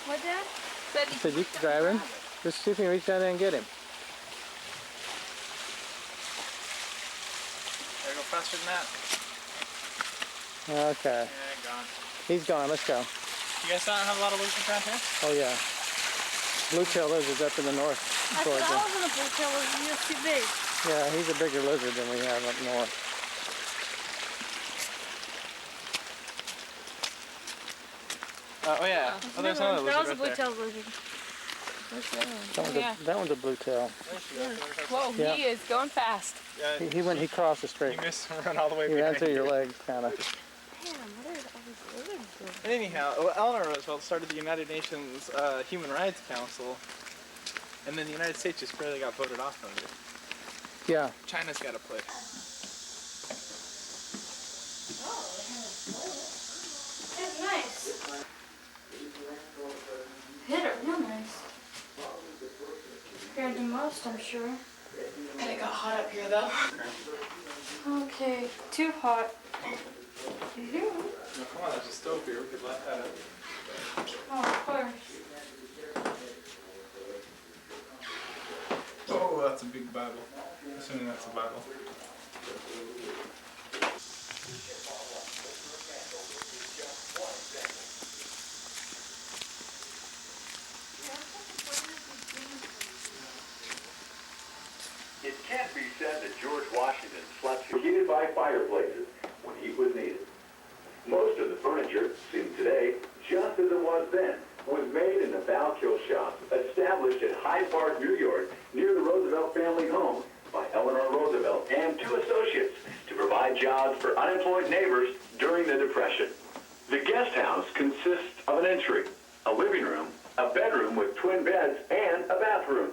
What, Dad? I said you can grab him. Just see if you can reach down there and get him. Gotta go faster than that. Okay. Yeah, gone. He's gone. Let's go. You guys not have a lot of lizards around here? Oh, yeah. Blue-tailed lizards up in the north. I thought I wasn't a blue-tailed lizard. He was too big. Yeah, he's a bigger lizard than we have up north. Oh, yeah. Oh, there's another lizard. That was a blue-tailed lizard. Where's the other one? That one's a blue-tail. Whoa, Yeah. he is going fast. Yeah, He crossed the street. you missed and run all the way He ran behind through your you. legs, kind of. Damn, what are all these lizards doing? Anyhow, Eleanor Roosevelt started the United Nations Human Rights Council, and then the United States just barely got voted off of it. Yeah. China's got a place. It's nice. Hit it real nice. Compared to most, I'm sure. And it got hot up here though. Okay, too hot. No, come on, there's a stove here. We could let that in. Oh, of course. Oh, that's a big Bible. Assuming that's a Bible. It can't be said that George Washington slept heated by fireplaces when heat was needed. Most of the furniture, seen today, just as it was then, was made in the Valkill shop, established at Hyde Park, New York, near the Roosevelt family home by Eleanor Roosevelt and two associates to provide jobs for unemployed neighbors during the Depression. The guest house consists of an entry, a living room, a bedroom with twin beds, and a bathroom.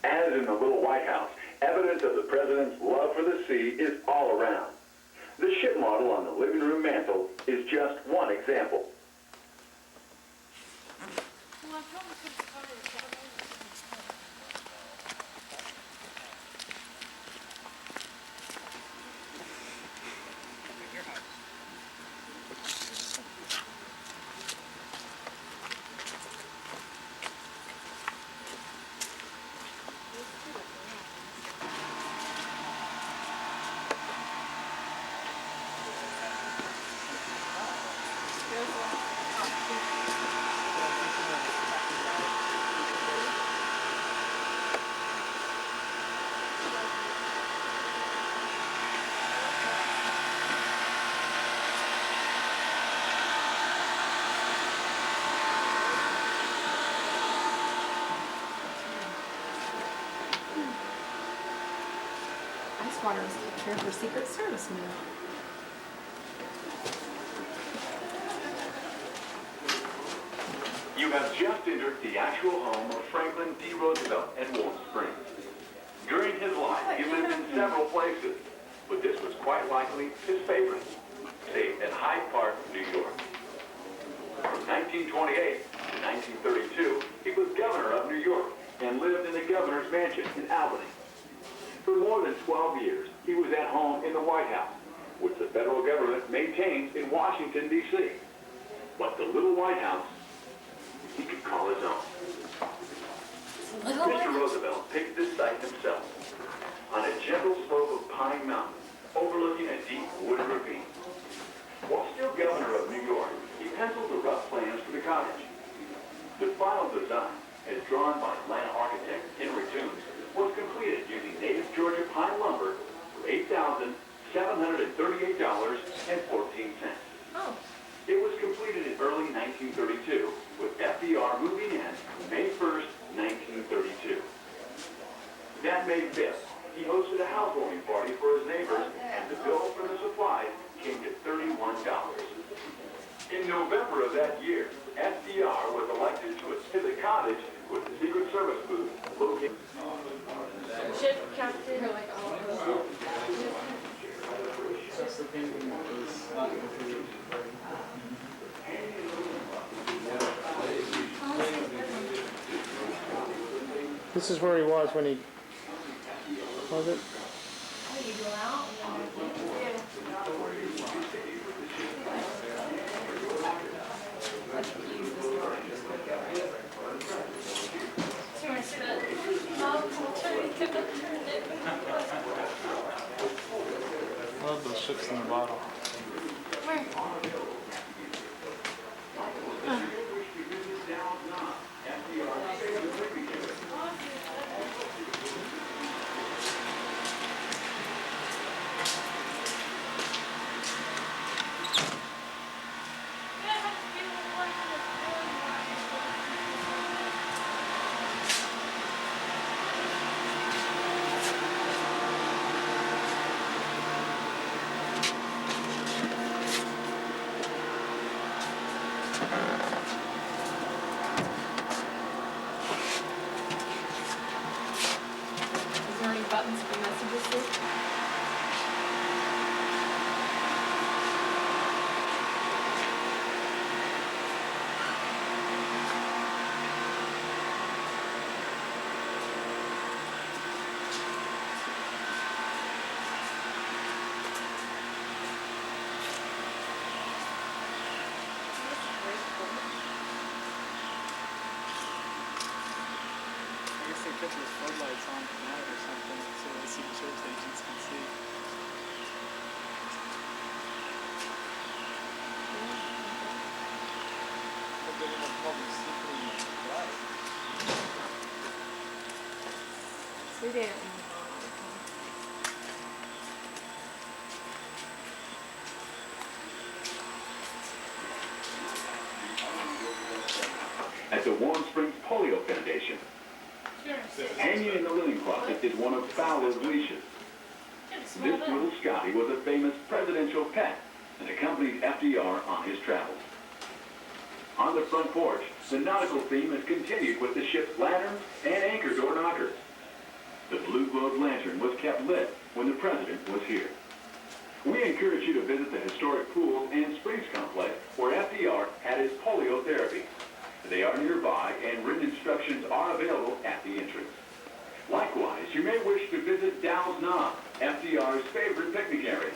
As in the Little White House, evidence of the president's love for the sea is all around. The ship model on the living room mantel is just one example. Ice water is a picture of her Secret Service move. You have just entered the actual home of Franklin D. Roosevelt at Wolf Springs. During his life, he lived in several places, but this was quite likely his favorite, stayed at Hyde Park, New York. From 1928 to 1932, he was governor of New York and lived in the governor's mansion in Albany. For more than 12 years, he was at home in the White House, which the federal government maintains in Washington, D.C. But the little White House, he could call his own. Mr. Roosevelt picked this site himself, on a gentle slope of Pine Mountain, overlooking a deep wooded ravine. While still governor of New York, he penciled the rough plans for the cottage. The final design, as drawn by Atlanta architect Henry Toombs, was completed using native Georgia pine lumber for $8,738.14. Oh. It was completed in early 1932, with FDR moving in May 1st, 1932. That May 5th, he hosted a housewarming party for his neighbors, and the bill for the supplies came to $31. In November of that year, FDR was elected to the cottage with the Secret Service booth located. Ship captain. That's the painting that was not completed. This is where he was when he... Was it? I love those ships in the bottle. Where? Is there any buttons for messages too? I guess they kept those floodlights on at night or something so the Secret Service agents can see. But they didn't have public secret light. We didn't. At the Warm Springs Polio Foundation, hanging in the linen closet is one of Fowler's leashes. This little Scotty was a famous presidential pet and accompanied FDR on his travels. On the front porch, the nautical theme is continued with the ship's lanterns and anchor door knockers. The blue glowed lantern was kept lit when the president was here. We encourage you to visit the historic pools and springs complex where FDR had his polio therapy. They are nearby and written instructions are available at the entrance. Likewise, you may wish to visit Dow's Knob, FDR's favorite picnic area.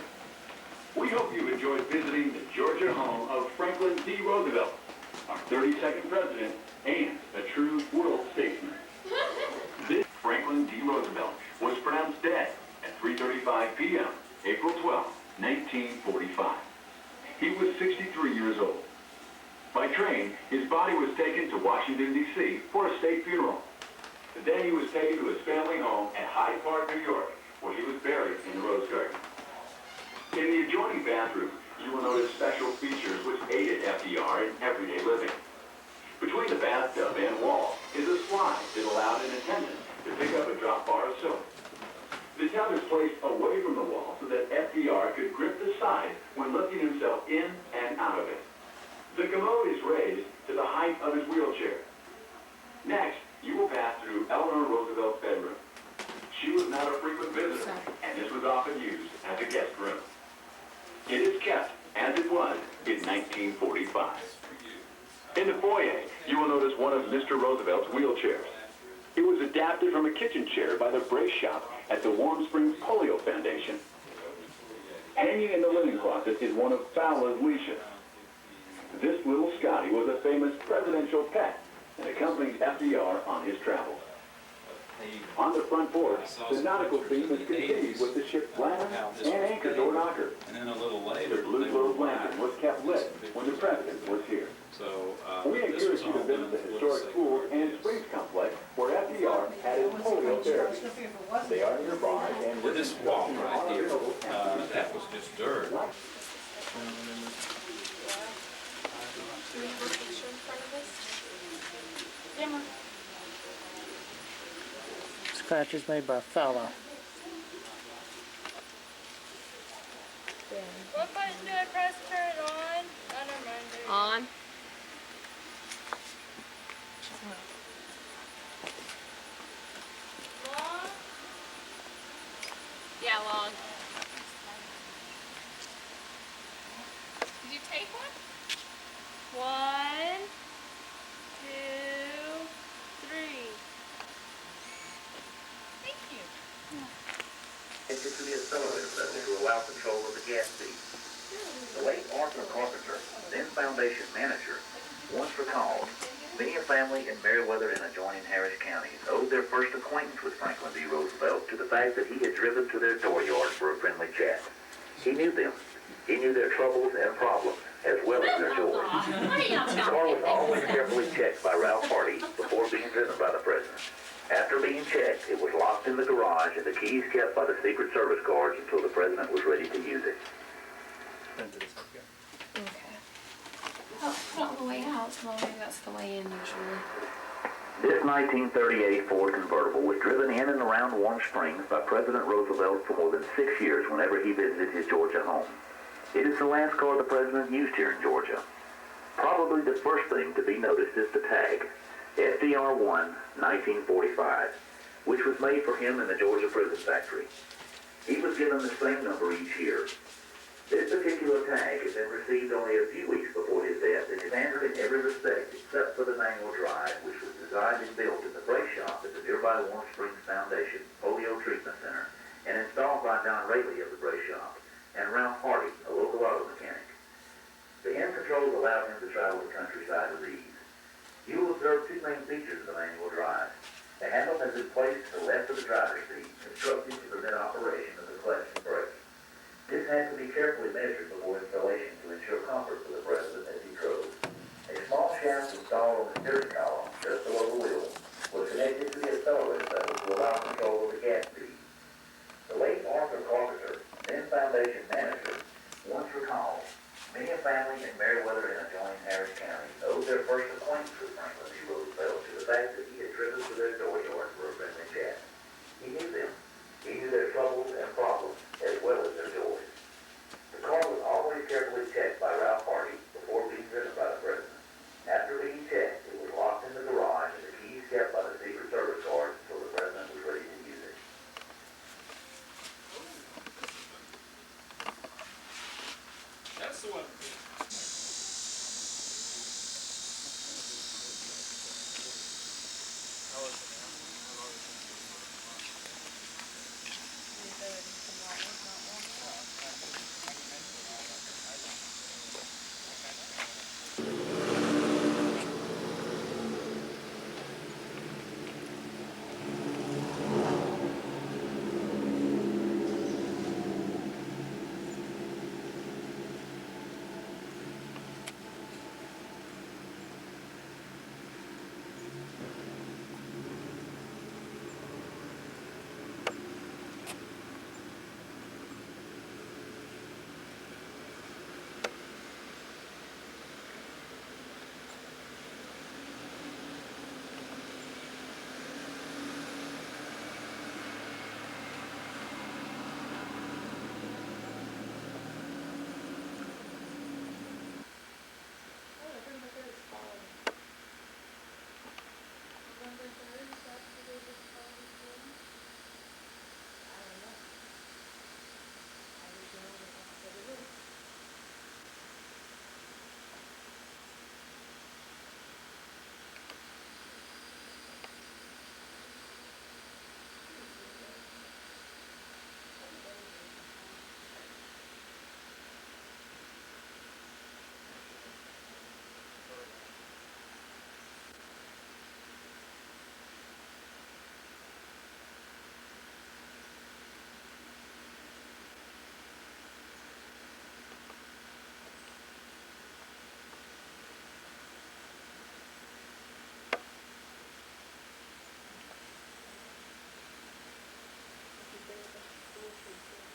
We hope you enjoyed visiting the Georgia home of Franklin D. Roosevelt, our 32nd president and a true world statesman. This Franklin D. Roosevelt was pronounced dead at 3:35 p.m., April 12, 1945. He was 63 years old. By train, his body was taken to Washington, D.C. for a state funeral. Then he was taken to his family home at Hyde Park, New York, where he was buried in the Rose Garden. In the adjoining bathroom, you will notice special features which aided FDR in everyday living. Between the bathtub and wall is a slide that allowed an attendant to pick up a drop bar of soap. The tub is placed away from the wall so that FDR could grip the side when lifting himself in and out of it. The commode is raised to the height of his wheelchair. Next, you will pass through Eleanor Roosevelt's bedroom. She was not a frequent visitor, and this was often used as a guest room. It is kept as it was in 1945. In the foyer, you will notice one of Mr. Roosevelt's wheelchairs. It was adapted from a kitchen chair by the brace shop at the Warm Springs Polio Foundation. Hanging in the linen closet is one of Fowler's leashes. This little Scotty was a famous presidential pet and accompanied FDR on his travels. On the front porch, the nautical theme is continued with the ship's lantern and anchor door knocker. And then a little later, The blue globe lantern was kept lit when the president was here. So We this encourage was you to all visit done the for historic the pool and springs complex where FDR had his polio therapy. They are nearby and Well, this wall right here, that was just dirt. Scratches made by Fowler. What button do I press to turn it on? I don't mind. On. Long? Yeah, long. Did you take one? 1, 2, 3. Thank you. Enter to the accelerator level to allow control of the gas feed. The late Arthur Carpenter, then foundation manager, once recalled, many of and family in Meriwether and adjoining Harris counties owed their first acquaintance with Franklin D. Roosevelt to the fact that he had driven to their dooryard for a friendly chat. He knew them. He knew their troubles and problems, as well as their joys. The car was always carefully checked by Ralph Hardy before being driven by the president. After being checked, it was locked in the garage and the keys kept by the Secret Service guards until the president was ready to use it. Okay. Oh, not on the way out. Well, maybe that's the way in usually. This 1938 Ford convertible was driven in and around Warm Springs by President Roosevelt for more than 6 years whenever he visited his Georgia home. It is the last car the president used here in Georgia. Probably the first thing to be noticed is the tag, FDR1 1945, which was made for him in the Georgia prison factory. He was given the same number each year. This particular tag had been received only a few weeks before his death and is standard in every respect except for the manual drive, which was designed and built in the brake shop at the nearby Warm Springs Foundation Polio Treatment Center and installed by Don Rayleigh of the brake shop and Ralph Hardy, a local auto mechanic. The hand controls allowed him to travel the countryside with ease. You will observe two main features of the manual drive. The handle has been placed to the left of the driver's seat, constructed to permit operation of the clutch and brake. This had to be carefully measured before installation to ensure comfort for the president as he drove. A small shaft installed on the steering column, just below the wheel, was connected to the accelerator pedal to allow control of the gas speed. The late Arthur Carpenter, then foundation manager, once recalled, many a family in Meriwether and adjoining Harris County owed their first acquaintance with Franklin D. Roosevelt to the fact that he had driven to their dooryard